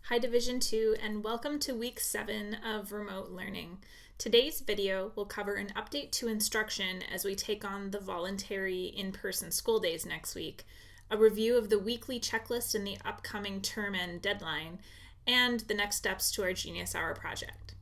Hi Division 2 and welcome to week 7 of remote learning. Today's video will cover an update to instruction as we take on the voluntary in-person school days next week, a review of the weekly checklist in the upcoming term end deadline, and the next steps to our Genius Hour project.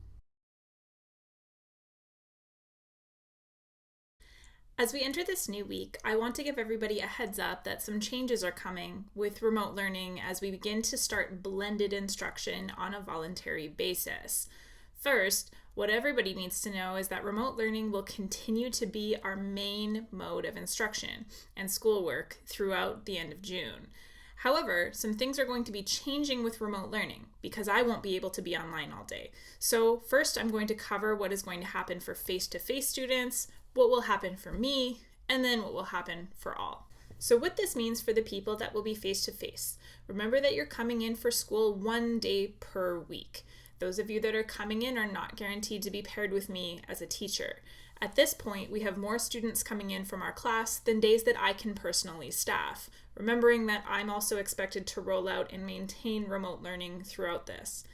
As we enter this new week, I want to give everybody a heads up that some changes are coming with remote learning as we begin to start blended instruction on a voluntary basis. First, what everybody needs to know is that remote learning will continue to be our main mode of instruction and schoolwork throughout the end of June. However, some things are going to be changing with remote learning because I won't be able to be online all day. So first, I'm going to cover what is going to happen for face-to-face students, what will happen for me, and then what will happen for all. So what this means for the people that will be face-to-face. Remember that you're coming in for school 1 day per week. Those of you that are coming in are not guaranteed to be paired with me as a teacher. At this point, we have more students coming in from our class than days that I can personally staff, remembering that I'm also expected to roll out and maintain remote learning throughout this.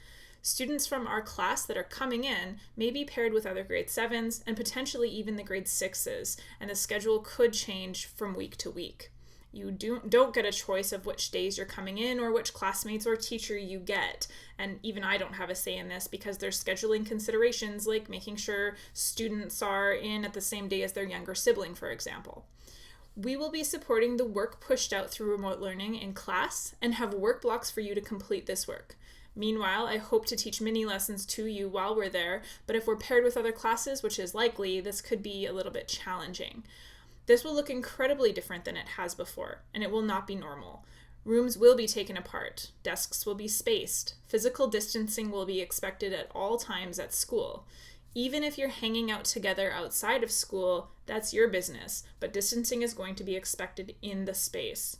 Students from our class that are coming in may be paired with other grade 7s and potentially even the grade 6s, and the schedule could change from week to week. You don't get a choice of which days you're coming in or which classmates or teacher you get. And even I don't have a say in this because there's scheduling considerations like making sure students are in at the same day as their younger sibling, for example. We will be supporting the work pushed out through remote learning in class and have work blocks for you to complete this work. Meanwhile, I hope to teach mini lessons to you while we're there, but if we're paired with other classes, which is likely, this could be a little bit challenging. This will look incredibly different than it has before, and it will not be normal. Rooms will be taken apart, desks will be spaced, physical distancing will be expected at all times at school. Even if you're hanging out together outside of school, that's your business, but distancing is going to be expected in the space.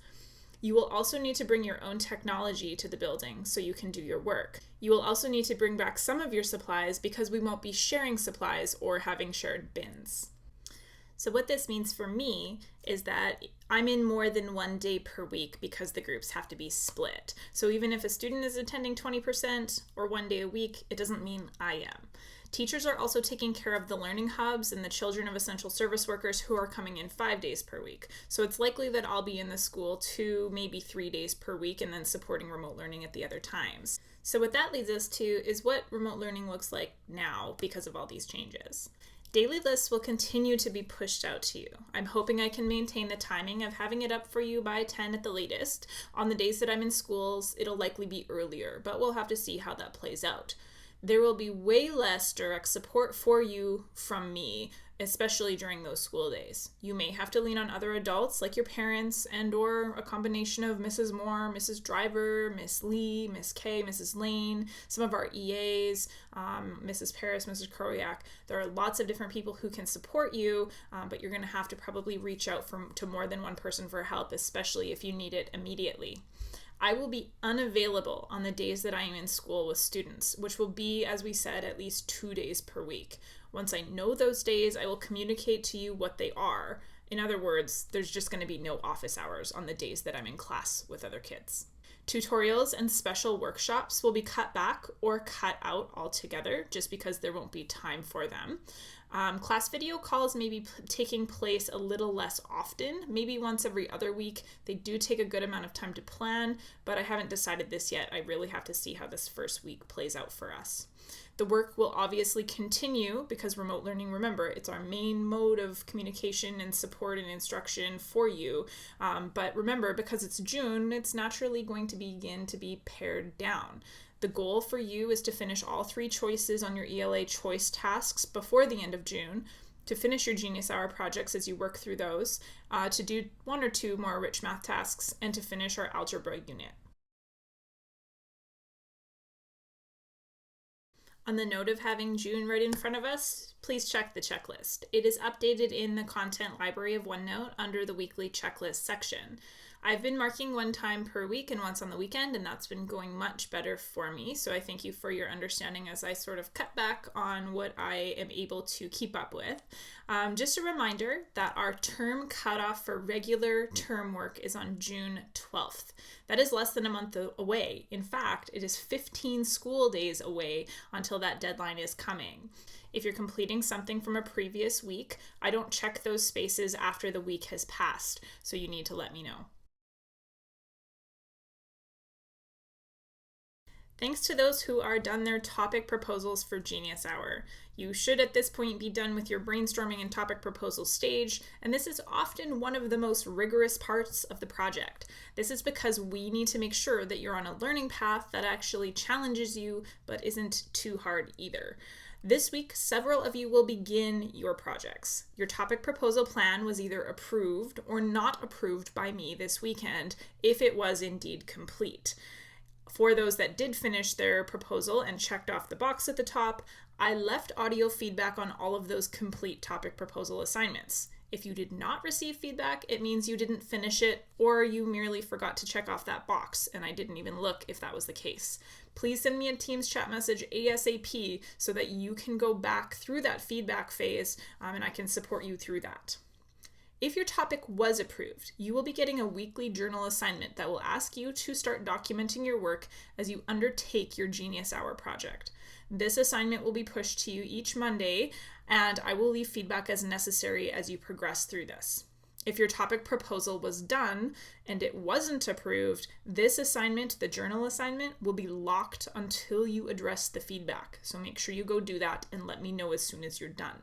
You will also need to bring your own technology to the building so you can do your work. You will also need to bring back some of your supplies because we won't be sharing supplies or having shared bins. So what this means for me is that I'm in more than 1 day per week because the groups have to be split. So even if a student is attending 20% or 1 day a week, it doesn't mean I am. Teachers are also taking care of the learning hubs and the children of essential service workers who are coming in 5 days per week. So it's likely that I'll be in the school 2, maybe 3 days per week and then supporting remote learning at the other times. So what that leads us to is what remote learning looks like now because of all these changes. Daily lists will continue to be pushed out to you. I'm hoping I can maintain the timing of having it up for you by 10 at the latest. On the days that I'm in schools, it'll likely be earlier, but we'll have to see how that plays out. There will be way less direct support for you from me, especially during those school days. You may have to lean on other adults like your parents and or a combination of Mrs. Moore, Mrs. Driver, Miss Lee, Miss K, Mrs. Lane, some of our EAs, Mrs. Paris, Mrs. Kroyak. There are lots of different people who can support you, but you're going to have to probably reach out to more than one person for help, especially if you need it immediately. I will be unavailable on the days that I am in school with students, which will be, as we said, at least 2 days per week. Once I know those days, I will communicate to you what they are. In other words, there's just going to be no office hours on the days that I'm in class with other kids. Tutorials and special workshops will be cut back or cut out altogether just because there won't be time for them. Class video calls may be taking place a little less often, maybe once every other week. They do take a good amount of time to plan, but I haven't decided this yet. I really have to see how this first week plays out for us. The work will obviously continue because remote learning, remember, it's our main mode of communication and support and instruction for you. But remember, because it's June, it's naturally going to begin to be pared down. The goal for you is to finish all 3 choices on your ELA choice tasks before the end of June, to finish your Genius Hour projects as you work through those, to do 1 or 2 more rich math tasks, and to finish our algebra unit. On the note of having June right in front of us, please check the checklist. It is updated in the content library of OneNote under the weekly checklist section. I've been marking one time per week and once on the weekend, and that's been going much better for me. So I thank you for your understanding as I sort of cut back on what I am able to keep up with. Just a reminder that our term cutoff for regular term work is on June 12th. That is less than a month away. In fact, it is 15 school days away until that deadline is coming. If you're completing something from a previous week, I don't check those spaces after the week has passed, so you need to let me know. Thanks to those who are done their topic proposals for Genius Hour. You should at this point be done with your brainstorming and topic proposal stage, and this is often one of the most rigorous parts of the project. This is because we need to make sure that you're on a learning path that actually challenges you but isn't too hard either. This week, several of you will begin your projects. Your topic proposal plan was either approved or not approved by me this weekend, if it was indeed complete. For those that did finish their proposal and checked off the box at the top, I left audio feedback on all of those complete topic proposal assignments. If you did not receive feedback, it means you didn't finish it or you merely forgot to check off that box, and I didn't even look if that was the case. Please send me a Teams chat message ASAP so that you can go back through that feedback phase and I can support you through that. If your topic was approved, you will be getting a weekly journal assignment that will ask you to start documenting your work as you undertake your Genius Hour project. This assignment will be pushed to you each Monday, and I will leave feedback as necessary as you progress through this. If your topic proposal was done and it wasn't approved, this assignment, the journal assignment, will be locked until you address the feedback. So make sure you go do that and let me know as soon as you're done.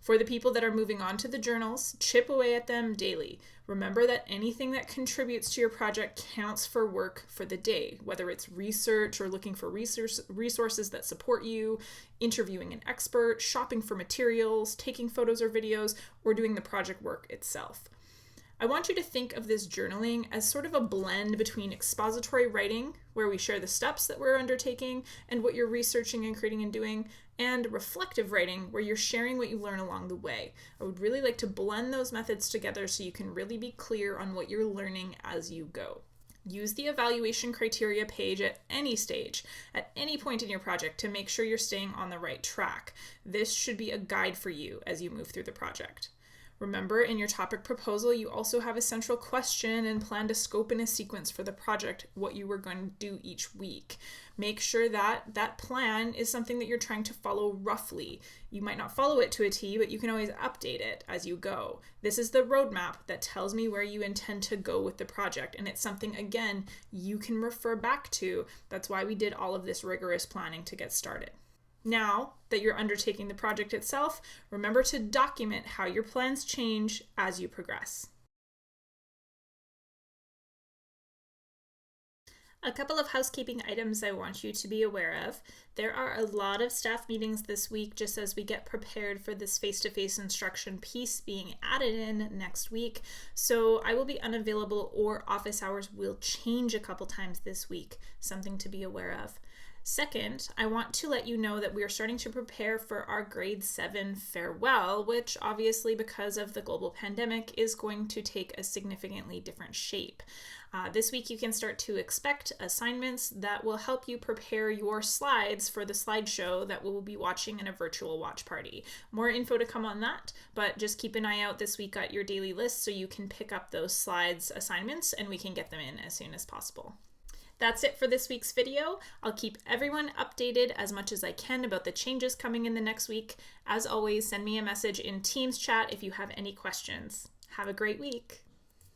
For the people that are moving on to the journals, chip away at them daily. Remember that anything that contributes to your project counts for work for the day, whether it's research or looking for resources that support you, interviewing an expert, shopping for materials, taking photos or videos, or doing the project work itself. I want you to think of this journaling as sort of a blend between expository writing, where we share the steps that we're undertaking and what you're researching and creating and doing, and reflective writing, where you're sharing what you learn along the way. I would really like to blend those methods together so you can really be clear on what you're learning as you go. Use the evaluation criteria page at any stage, at any point in your project, to make sure you're staying on the right track. This should be a guide for you as you move through the project. Remember, in your topic proposal, you also have a central question and plan to scope in a sequence for the project, what you were going to do each week. Make sure that that plan is something that you're trying to follow roughly. You might not follow it to a T, but you can always update it as you go. This is the roadmap that tells me where you intend to go with the project, and it's something, again, you can refer back to. That's why we did all of this rigorous planning to get started. Now that you're undertaking the project itself, remember to document how your plans change as you progress. A couple of housekeeping items I want you to be aware of. There are a lot of staff meetings this week just as we get prepared for this face-to-face instruction piece being added in next week. So I will be unavailable or office hours will change a couple times this week, something to be aware of. Second, I want to let you know that we are starting to prepare for our grade 7 farewell, which obviously because of the global pandemic is going to take a significantly different shape. This week you can start to expect assignments that will help you prepare your slides for the slideshow that we'll be watching in a virtual watch party. More info to come on that, but just keep an eye out this week at your daily list so you can pick up those slides assignments and we can get them in as soon as possible. That's it for this week's video. I'll keep everyone updated as much as I can about the changes coming in the next week. As always, send me a message in Teams chat if you have any questions. Have a great week.